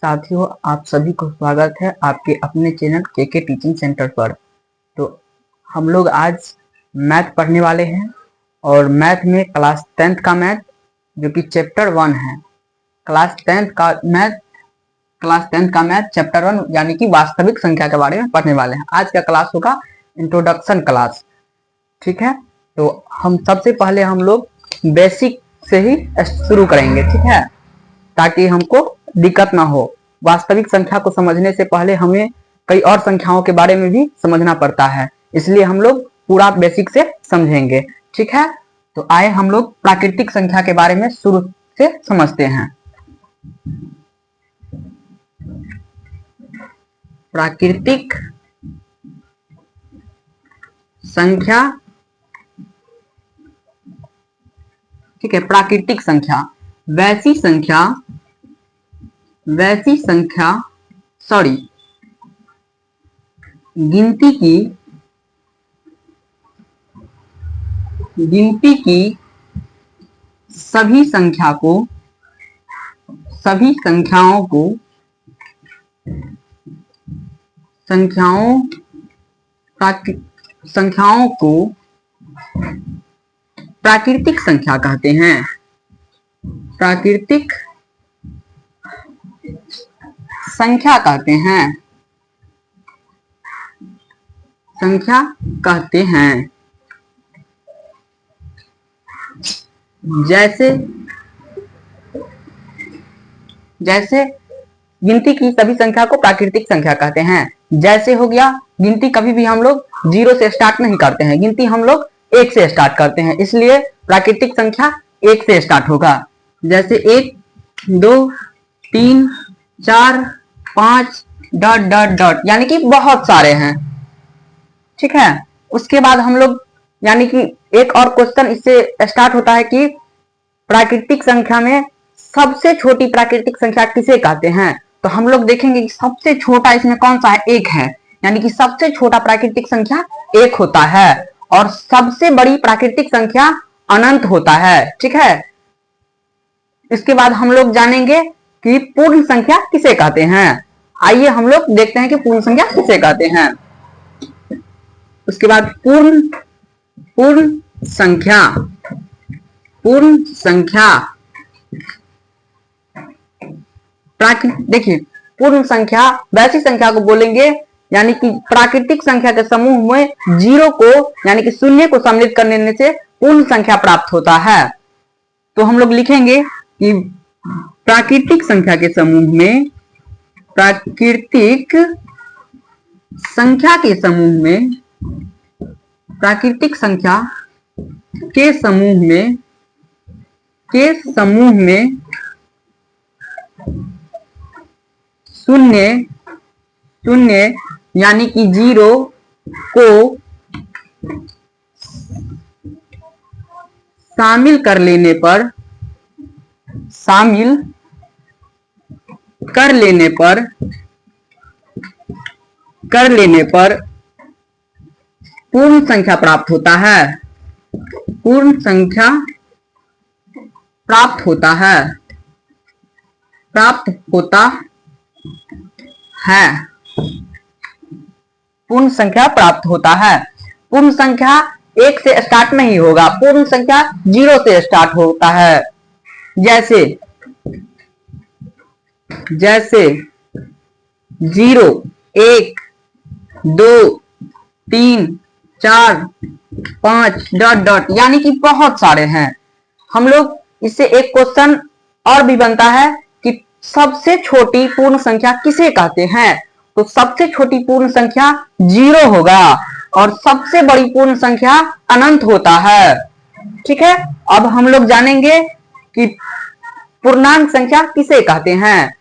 साथियों, आप सभी को स्वागत है आपके अपने चैनल के टीचिंग सेंटर पर। तो हम लोग आज मैथ पढ़ने वाले हैं और मैथ में क्लास 10th का मैथ जो कि चैप्टर 1 है। क्लास 10th का मैथ चैप्टर 1 यानी कि वास्तविक संख्या के बारे में पढ़ने वाले हैं। आज का क्लास होगा इंट्रोडक्शन क्लास, ठीक है। तो हम सबसे पहले हम लोग बेसिक से ही शुरू करेंगे, ठीक है, ताकि हमको दिक्कत ना हो। वास्तविक संख्या को समझने से पहले हमें कई और संख्याओं के बारे में भी समझना पड़ता है, इसलिए हम लोग पूरा बेसिक से समझेंगे, ठीक है। तो आए हम लोग प्राकृतिक संख्या के बारे में शुरू से समझते हैं। प्राकृतिक संख्या, ठीक है। प्राकृतिक संख्या वैसी संख्या गिनती की सभी संख्याओं को प्राकृतिक संख्या कहते हैं। प्राकृतिक संख्या कहते हैं। जैसे गिनती की सभी संख्या को प्राकृतिक संख्या कहते हैं। जैसे हो गया, गिनती कभी भी हम लोग 0 से स्टार्ट नहीं करते हैं, गिनती हम लोग 1 से स्टार्ट करते हैं, इसलिए प्राकृतिक संख्या 1 से स्टार्ट होगा। जैसे 1, 2, 3, 4, 5 ... यानी कि बहुत सारे हैं, ठीक है। उसके बाद हम लोग यानी कि एक और क्वेश्चन इससे स्टार्ट होता है कि प्राकृतिक संख्या में सबसे छोटी प्राकृतिक संख्या किसे कहते हैं। तो हम लोग देखेंगे कि सबसे छोटा इसमें कौन सा है, 1 है, यानी कि सबसे छोटा प्राकृतिक संख्या 1 होता है और सबसे बड़ी प्राकृतिक संख्या अनंत होता है, ठीक है। इसके बाद हम लोग जानेंगे कि पूर्ण संख्या किसे कहते हैं। आइए हम लोग देखते हैं कि पूर्ण संख्या किसे कहते हैं। उसके बाद पूर्ण संख्या देखिए, पूर्ण संख्या वैसी संख्या को बोलेंगे यानी कि प्राकृतिक संख्या के समूह में 0 को यानी कि 0 को सम्मिलित करने से पूर्ण संख्या प्राप्त होता है। तो हम लोग लिखेंगे कि प्राकृतिक संख्या के समूह में शून्य यानी कि 0 को शामिल कर लेने पर पूर्ण संख्या प्राप्त होता है। पूर्ण संख्या प्राप्त होता है। पूर्ण संख्या 1 से स्टार्ट नहीं होगा, पूर्ण संख्या 0 से स्टार्ट होता है। जैसे 0, 1, 2, 3, 4, 5 ... यानी कि बहुत सारे हैं। हम लोग इससे एक क्वेश्चन और भी बनता है कि सबसे छोटी पूर्ण संख्या किसे कहते हैं। तो सबसे छोटी पूर्ण संख्या 0 होगा और सबसे बड़ी पूर्ण संख्या अनंत होता है, ठीक है। अब हम लोग जानेंगे कि पूर्णांक संख्या किसे कहते हैं।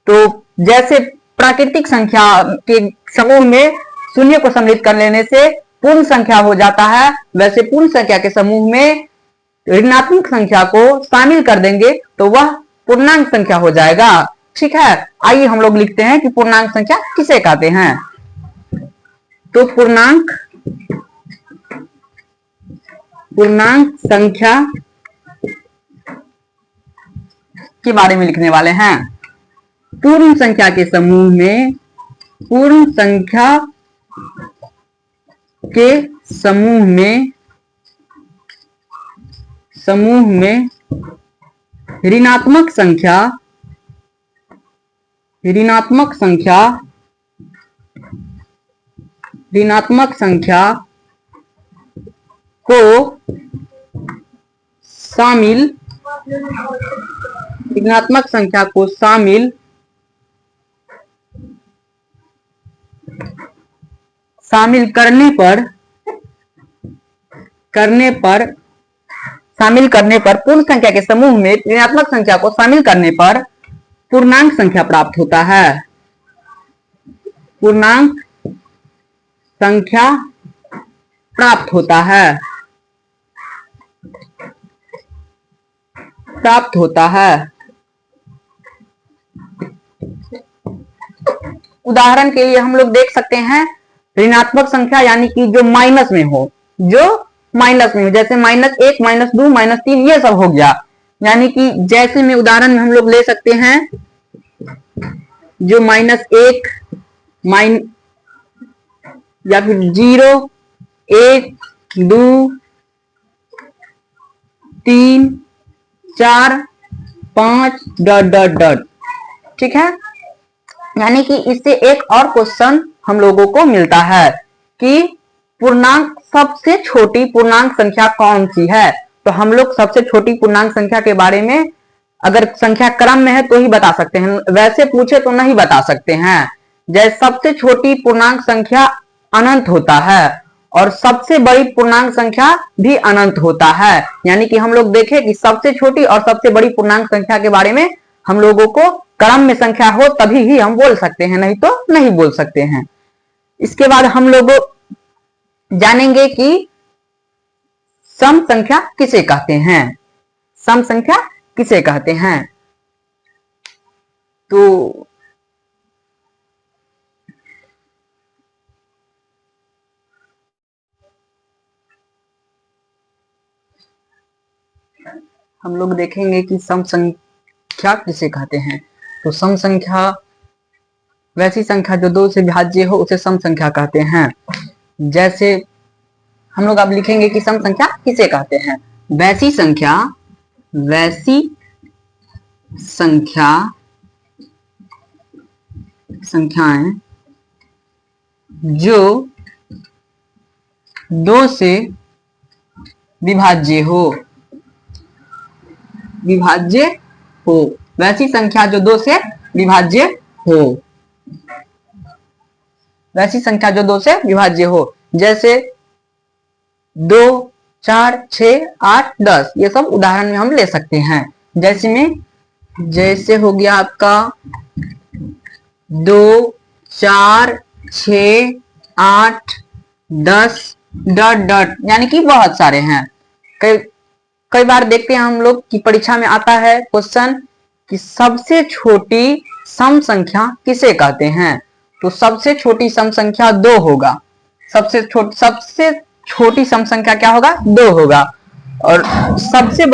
तो जैसे प्राकृतिक संख्या के समूह में 0 को सम्मिलित कर लेने से पूर्ण संख्या हो जाता है, वैसे पूर्ण संख्या के समूह में ऋणात्मक संख्या को शामिल कर देंगे तो वह पूर्णांक संख्या हो जाएगा, ठीक है। आइए हम लोग लिखते हैं कि पूर्णांक संख्या किसे कहते हैं। तो पूर्णांक संख्या के बारे में लिखने वाले हैं। पूर्ण संख्या के समूह में, पूर्ण संख्या के समूह में ऋणात्मक संख्या को शामिल करने पर पूर्ण संख्या के समूह में ऋणात्मक संख्या को शामिल करने पर पूर्णांक संख्या प्राप्त होता है। पूर्णांक संख्या प्राप्त होता है। उदाहरण के लिए हम लोग देख सकते हैं ऋणात्मक संख्या यानी कि जो माइनस में हो, जैसे -1, -2, -3 ये सब हो गया। यानी कि जैसे में उदाहरण में हम लोग ले सकते हैं जो -1 या फिर 0, 1, 2, 3, 4, 5 ... ठीक है। यानी कि इससे एक और क्वेश्चन हम लोगों को मिलता है कि पूर्णांक सबसे छोटी पूर्णांक संख्या कौन सी है। तो हम लोग सबसे छोटी पूर्णांक संख्या के बारे में अगर संख्या क्रम में है तो ही बता सकते हैं, वैसे पूछे तो नहीं बता सकते हैं। जैसे सबसे छोटी पूर्णांक संख्या अनंत होता है और सबसे बड़ी पूर्णांक संख्या भी अनंत होता है। यानी कि हम लोग देखें कि सबसे छोटी और सबसे बड़ी पूर्णांक संख्या के बारे में हम लोगों को क्रम में संख्या हो तभी ही हम बोल सकते हैं, नहीं तो नहीं बोल सकते हैं। इसके बाद हम लोग जानेंगे कि सम संख्या किसे कहते हैं। सम संख्या किसे कहते हैं तो हम लोग देखेंगे कि सम संख्या किसे कहते हैं। तो सम संख्या वैसी संख्या जो 2 से विभाज्य हो उसे सम संख्या कहते हैं। जैसे हम लोग अब लिखेंगे कि सम संख्या किसे कहते हैं। वैसी संख्याएं जो 2 से विभाज्य हो। वैसी संख्या जो 2 से विभाज्य हो। जैसे 2, 4, 6, 8, 10 ये सब उदाहरण में हम ले सकते हैं। जैसे हो गया आपका 2, 4, 6, 8, 10 ... यानी कि बहुत सारे हैं। कई बार देखते हैं हम लोग कि परीक्षा में आता है क्वेश्चन कि सबसे छोटी सम संख्या किसे कहते हैं। तो सबसे छोटी सम संख्या 2 होगा। सबसे छोटी सम संख्या क्या होगा, 2 होगा। और सबसे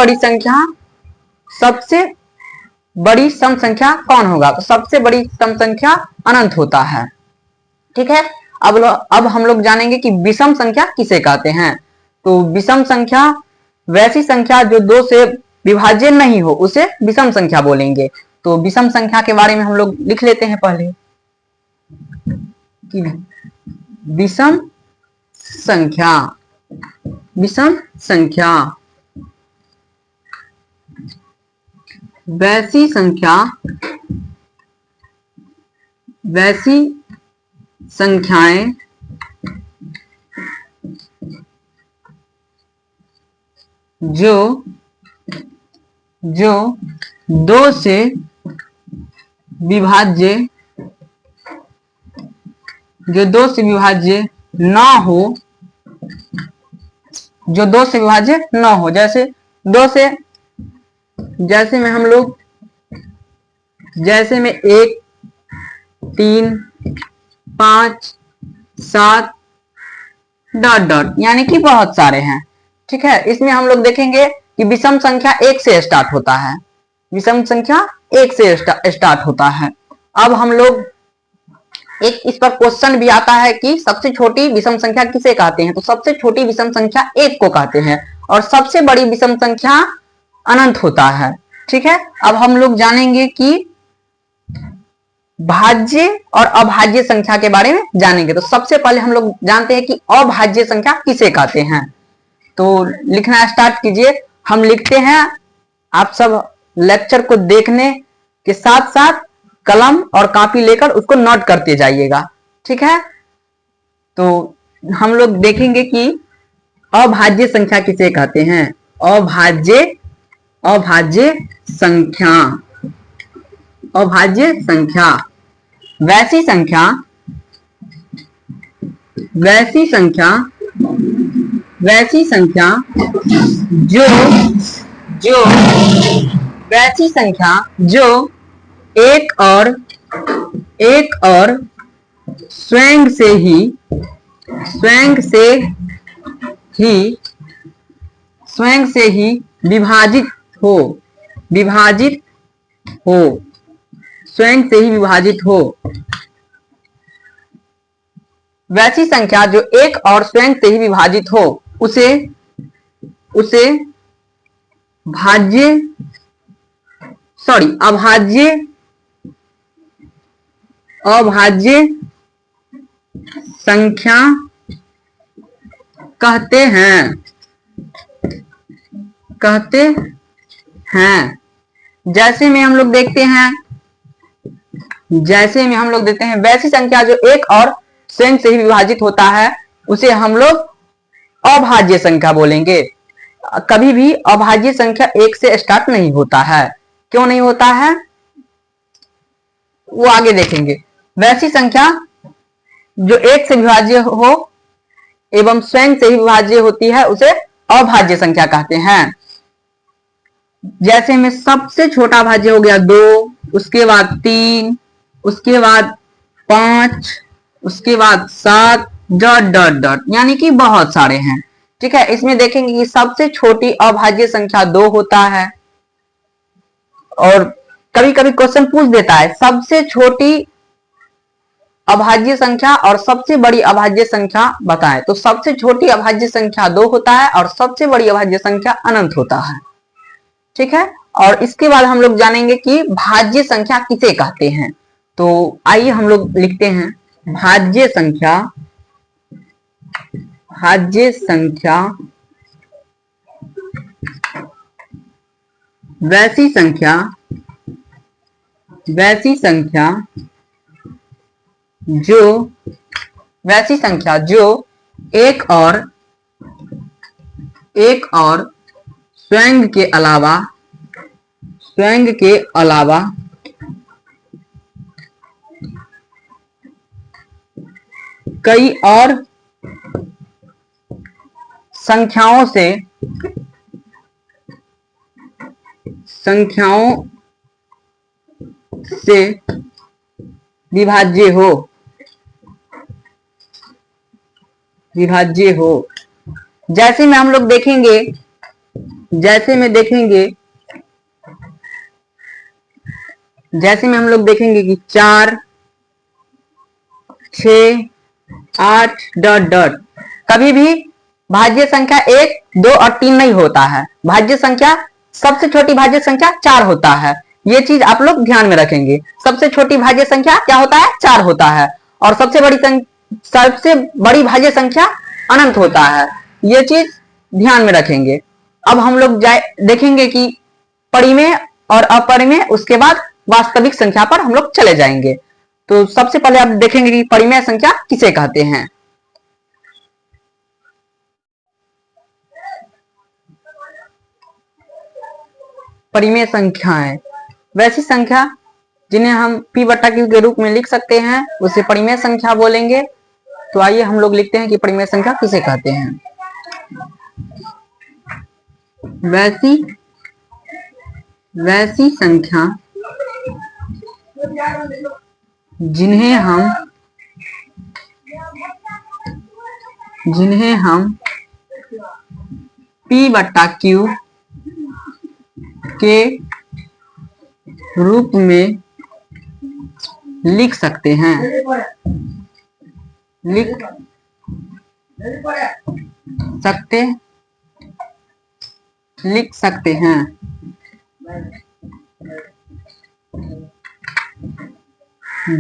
बड़ी सम संख्या कौन होगा, तो सबसे बड़ी सम संख्या अनंत होता है। ठीक है। अब हम लोग जानेंगे कि विषम संख्या किसे कहते हैं। तो विषम संख्या वैसी संख्या जो 2 से विभाज्य नहीं हो उसे विषम संख्या बोलेंगे। तो विषम संख्या के बारे में हम लोग लिख लेते हैं पहले कि विषम संख्या वैसी संख्याएं जो 2 से विभाज्य ना हो। जैसे 2 से जैसे में हम लोग 1, 3, 5, 7 ... यानी कि बहुत सारे हैं। ठीक है। इसमें हम लोग देखेंगे कि विषम संख्या 1 से स्टार्ट होता है। अब हम लोग एक इस पर क्वेश्चन भी आता है कि सबसे छोटी विषम संख्या किसे कहते हैं, तो सबसे छोटी विषम संख्या 1 को कहते हैं और सबसे बड़ी विषम संख्या अनंत होता है। ठीक है, अब हम लोग जानेंगे कि भाज्य और अभाज्य संख्या के बारे में जानेंगे। तो सबसे पहले हम लोग जानते हैं कि अभाज्य संख्या किसे कहते हैं। तो लिखना स्टार्ट कीजिए। हम लिखते हैं, आप सब लेक्चर को देखने के साथ साथ कलम और कॉपी लेकर उसको नोट करते जाइएगा। ठीक है, तो हम लोग देखेंगे कि अभाज्य संख्या किसे कहते हैं। अभाज्य संख्या, अभाज्य संख्या वैसी संख्या जो एक और स्वयं से ही विभाजित हो, स्वयं से ही विभाजित हो। वैसी संख्या जो एक और स्वयं से ही विभाजित हो उसे अभाज्य संख्या कहते हैं। जैसे में हम लोग देखते हैं वैसी संख्या जो एक और स्वयं से ही विभाजित होता है उसे हम लोग अभाज्य संख्या बोलेंगे। कभी भी अभाज्य संख्या 1 से स्टार्ट नहीं होता है। क्यों नहीं होता है वो आगे देखेंगे। वैसी संख्या जो 1 से विभाज्य हो एवं स्वयं से ही विभाज्य होती है उसे अभाज्य संख्या कहते हैं। जैसे में सबसे छोटा भाज्य हो गया 2, उसके बाद 3, उसके बाद 5, उसके बाद 7 ... यानी कि बहुत सारे हैं। ठीक है, इसमें देखेंगे कि सबसे छोटी अभाज्य संख्या 2 होता है और कभी कभी क्वेश्चन पूछ देता है सबसे छोटी अभाज्य संख्या और सबसे बड़ी अभाज्य संख्या बताएं। तो सबसे छोटी अभाज्य संख्या 2 होता है और सबसे बड़ी अभाज्य संख्या अनंत होता है। ठीक है, और इसके बाद हम लोग जानेंगे कि भाज्य संख्या किसे कहते हैं। तो आइए हम लोग लिखते हैं भाज्य संख्या वैसी संख्या जो एक और स्वयं के अलावा कई और संख्याओं से विभाज्य हो। जैसे में हम लोग देखेंगे कि 4, 6, 8 ... कभी भी भाज्य संख्या 1, 2 और 3 नहीं होता है। भाज्य संख्या सबसे छोटी भाज्य संख्या 4 होता है। ये चीज आप लोग ध्यान में रखेंगे। सबसे छोटी भाज्य संख्या क्या होता है, 4 होता है और सबसे बड़ी भाज्य संख्या अनंत होता है। ये चीज ध्यान में रखेंगे। अब हम लोग देखेंगे कि परिमेय और अपरिमेय, उसके बाद वास्तविक संख्या पर हम लोग चले जाएंगे। तो सबसे पहले आप देखेंगे कि परिमेय संख्या किसे कहते हैं। परिमेय संख्याएं वैसी संख्या जिन्हें हम p/q के रूप में लिख सकते हैं उसे परिमेय संख्या बोलेंगे। तो आइए हम लोग लिखते हैं कि परिमेय संख्या किसे कहते हैं। वैसी संख्या जिन्हें हम p/q के रूप में लिख सकते हैं, लिख सकते लिख सकते हैं।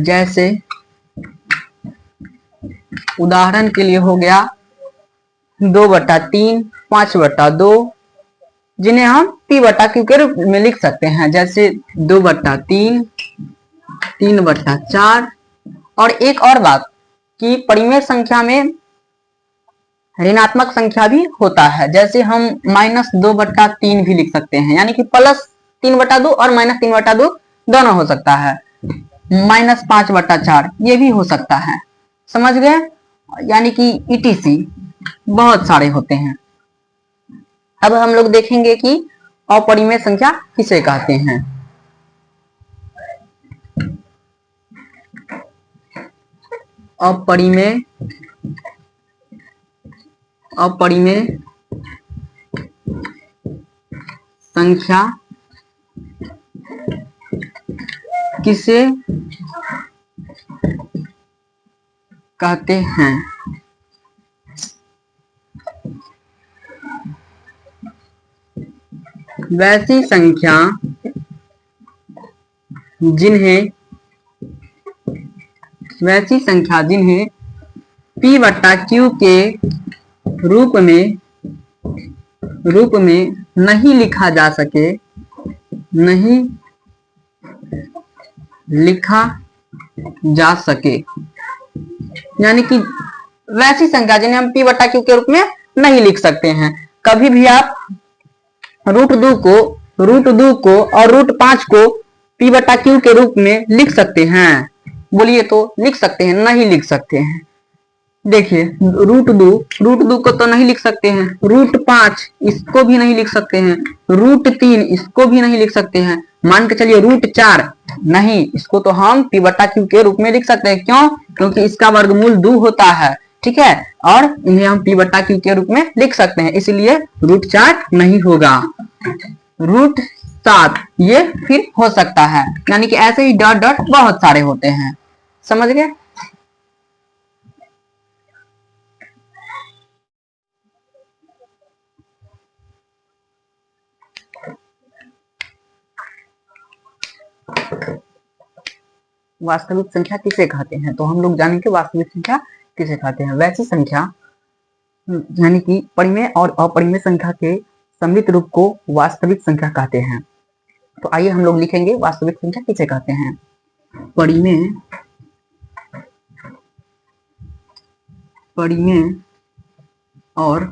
जैसे उदाहरण के लिए हो गया 2/3, 5/2, जिन्हें हम P/Q के रूप में लिख सकते हैं। जैसे 2/3, 3/4। और एक और बात कि परिमेय संख्या में ऋणात्मक संख्या भी होता है। जैसे हम -2/3 भी लिख सकते हैं, यानी कि +3/2 और -3/2 दोनों हो सकता है। -5/4 ये भी हो सकता है, समझ गए। यानी कि ETC बहुत सारे होते हैं। अब हम लोग देखेंगे कि अपरिमेय संख्या किसे कहते हैं। अपरिमेय संख्या किसे कहते हैं। वैसी संख्या जिन्हें P/Q के रूप में नहीं लिखा जा सके, यानी कि वैसी संख्या जिन्हें हम P/Q के रूप में नहीं लिख सकते हैं। कभी भी आप √2 को और √5 को P/Q के रूप में लिख सकते हैं। बोलिए तो लिख सकते हैं, नहीं लिख सकते हैं। देखिए √2 को तो नहीं लिख सकते हैं, √5 इसको भी नहीं लिख सकते हैं, √3 इसको भी नहीं लिख सकते हैं। मान के चलिए √4 नहीं, इसको तो हम P/Q के रूप में लिख सकते हैं। क्यों? क्योंकि इसका वर्गमूल 2 होता है, ठीक है, और इन्हें हम P/Q के रूप में लिख सकते हैं, इसलिए √4 नहीं होगा। √7 ये फिर हो सकता है, यानी कि ऐसे ही डॉट डॉट बहुत सारे होते हैं, समझ गए। वास्तविक संख्या किसे कहते हैं, तो हम लोग जानेंगे वास्तविक संख्या किसे कहते हैं। वैसी संख्या यानी कि परिमेय और अपरिमेय संख्या के सम्मिलित रूप को वास्तविक संख्या कहते हैं। तो आइए हम लोग लिखेंगे वास्तविक संख्या किसे कहते हैं। परिमेय और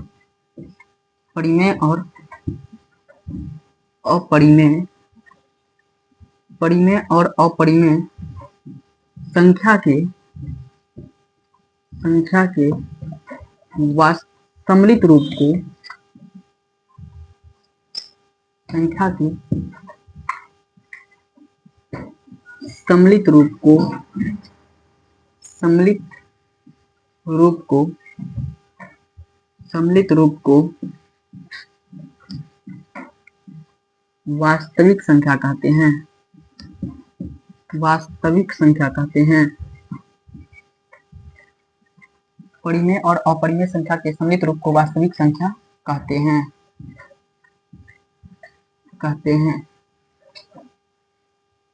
अपरिमेय संख्या के सम्मिलित रूप को वास्तविक संख्या कहते हैं। परिमेय और अपरिमेय संख्या के सम्मिलित रूप को वास्तविक संख्या कहते हैं।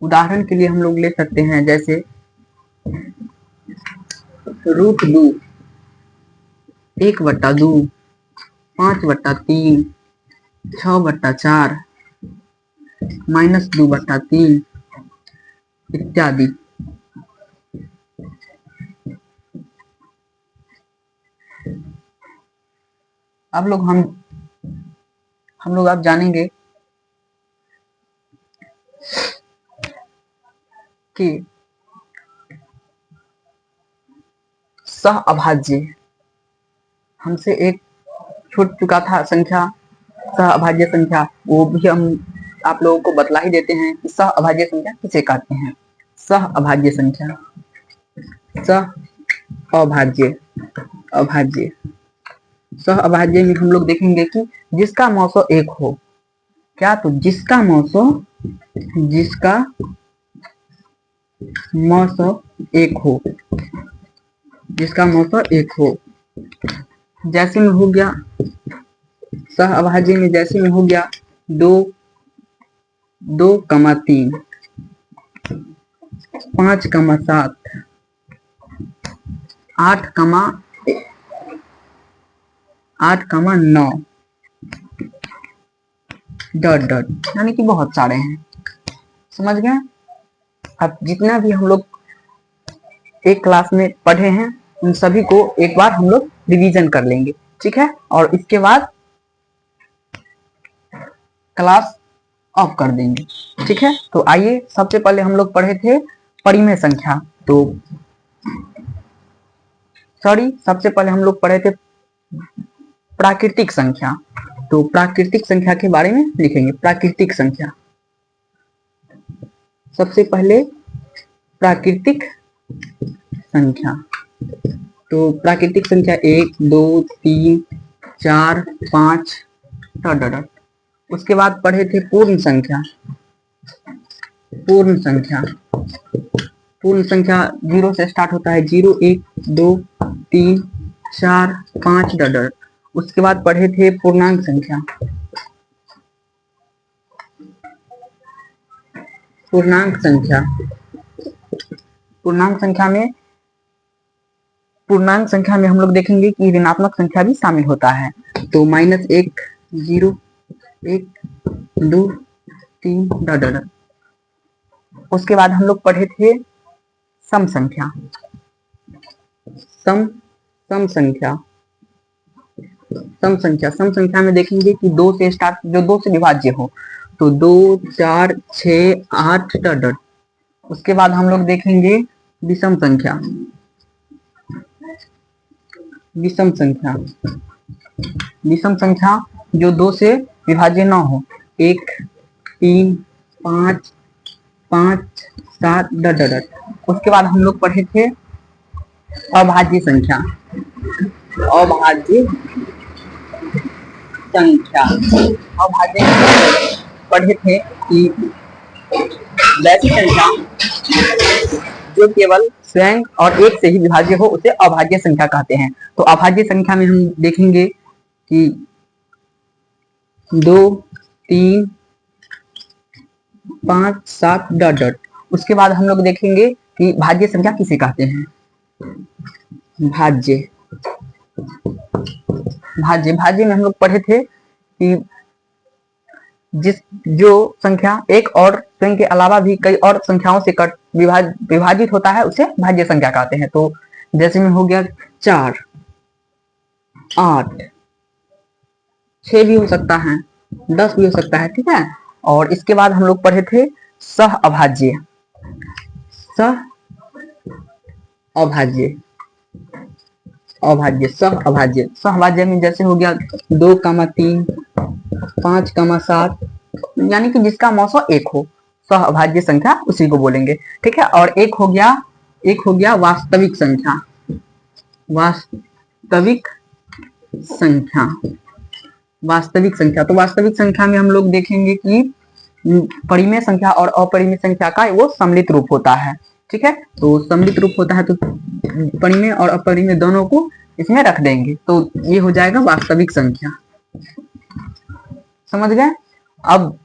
उदाहरण के लिए हम लोग ले सकते हैं, जैसे √2, 1/2, 5/3, 6/4, -2/3 इत्यादि। अब लोग हम लोग आप जानेंगे कि सहअभाज्य, हमसे एक छूट चुका था संख्या सहअभाज्य संख्या, वो भी हम आप लोगों को बतला ही देते हैं कि सहअभाज्य संख्या किसे कहते हैं। सहअभाज्य संख्या, सहअभाज्य में हम लोग देखेंगे कि जिसका मौसो 1 हो। क्या? तो जिसका मौसौ एक हो, जिसका मौसौ एक हो। जैसे में हो गया सह अभाज्य में, जैसे में हो गया 2, 2, 3, 5, 7, 8, 9 डॉट डॉट, यानी कि बहुत सारे हैं। समझ गए? अब जितना भी हम लोग एक क्लास में पढ़े हैं उन सभी को एक बार हम लोग रिवीजन कर लेंगे, ठीक है? और इसके बाद क्लास ऑफ कर देंगे, ठीक है? तो आइए, सबसे पहले हम लोग पढ़े थे परिमेय संख्या, तो सबसे पहले हम लोग पढ़े थे प्राकृतिक संख्या। तो प्राकृतिक संख्या के बारे में लिखेंगे। प्राकृतिक संख्या, सबसे पहले प्राकृतिक संख्या, तो प्राकृतिक संख्या 1, 2, 3, 4, 5 डॉट डॉट। उसके बाद पढ़े थे पूर्ण संख्या। पूर्ण संख्या, पूर्ण संख्या 0 से स्टार्ट होता है, 0, 1, 2, 3, 4, 5 डॉट डॉट। उसके बाद पढ़े थे पूर्णांक संख्या। पूर्णांक संख्या, पूर्णांक संख्या में हम लोग देखेंगे कि ऋणात्मक संख्या भी शामिल होता है। तो -1, 0, 1, 2, 3 डॉट डॉट। उसके बाद हम लोग पढ़े थे सम संख्या। सम संख्या, सम संख्या में देखेंगे कि 2 से स्टार्ट, जो 2 से विभाज्य हो, तो 2, 4, 6, 8 डॉट डॉट। उसके बाद हम लोग देखेंगे विषम संख्या। विषम संख्या, विषम संख्या जो 2 से विभाज्य न हो, 1, 3, 5, 7 डॉट डॉट। उसके बाद हम लोग पढ़े थे अभाज्य संख्या। अभाज्य संख्या, अभाज्य पढ़े थे कि वैसी संख्या जो केवल स्वयं और एक से ही विभाज्य हो उसे अभाज्य संख्या कहते हैं। तो अभाज्य संख्या में हम देखेंगे कि 2, 3, 5, 7 डॉट डॉट। उसके बाद हम लोग देखेंगे कि भाज्य संख्या किसे कहते हैं। भाज्य, भाज्य में हम लोग पढ़े थे कि जो संख्या एक और स्वयं के अलावा भी कई और संख्याओं से विभाजित होता है उसे भाज्य संख्या कहते हैं। तो जैसे में हो गया 4, 8, 6 भी हो सकता है, 10 भी हो सकता है, ठीक है? और इसके बाद हम लोग पढ़े थे सह अभाज्य। सह अभाज्य, सह अभाज्य में जैसे हो गया 2, 3, 5, 7, यानी कि जिसका मौसौ 1 हो, सह अभाज्य संख्या उसी को बोलेंगे, ठीक है? और एक हो गया वास्तविक संख्या। वास्तविक संख्या, वास्तविक संख्या, तो वास्तविक संख्या में हम लोग देखेंगे कि परिमेय संख्या और अपरिमेय संख्या का वो सम्मिलित रूप होता है, ठीक है? तो सम्मिलित रूप होता है तो परिमेय और अपरिमेय दोनों को इसमें रख देंगे, तो ये हो जाएगा वास्तविक संख्या। समझ गए? अब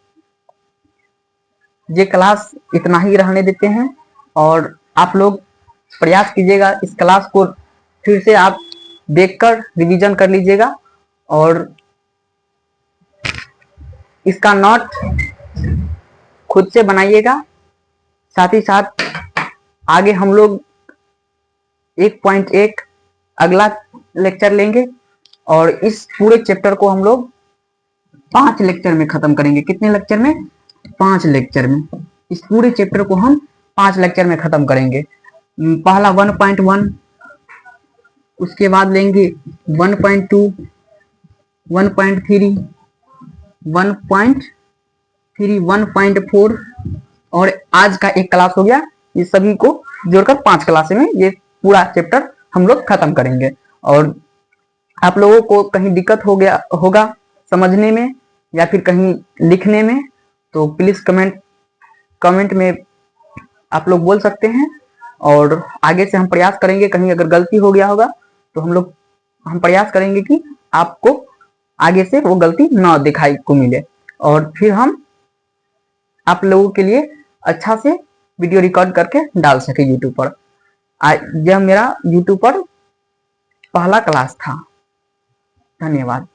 ये क्लास इतना ही रहने देते हैं और आप लोग प्रयास कीजिएगा इस क्लास को फिर से आप देखकर रिवीजन कर लीजिएगा और इसका नोट खुद से बनाइएगा। साथ ही साथ आगे हम लोग 1.1 अगला लेक्चर लेंगे और इस पूरे चैप्टर को हम लोग 5 लेक्चर में खत्म करेंगे। कितने लेक्चर में? 5 लेक्चर में। इस पूरे चैप्टर को हम 5 लेक्चर में खत्म करेंगे। पहला 1.1, उसके बाद लेंगे 1.2, 1.3, 1.3, 1.4 और आज का एक क्लास हो गया। ये सभी को जोड़कर 5 क्लास में ये पूरा चैप्टर हम लोग खत्म करेंगे। और आप लोगों को कहीं दिक्कत होगा समझने में या फिर कहीं लिखने में तो प्लीज कमेंट में आप लोग बोल सकते हैं, और आगे से हम प्रयास करेंगे, कहीं अगर गलती हो गया होगा तो हम प्रयास करेंगे कि आपको आगे से वो गलती ना दिखाई को मिले, और फिर हम आप लोगों के लिए अच्छा से वीडियो रिकॉर्ड करके डाल सके यूट्यूब पर। यह मेरा यूट्यूब पर पहला क्लास था। धन्यवाद।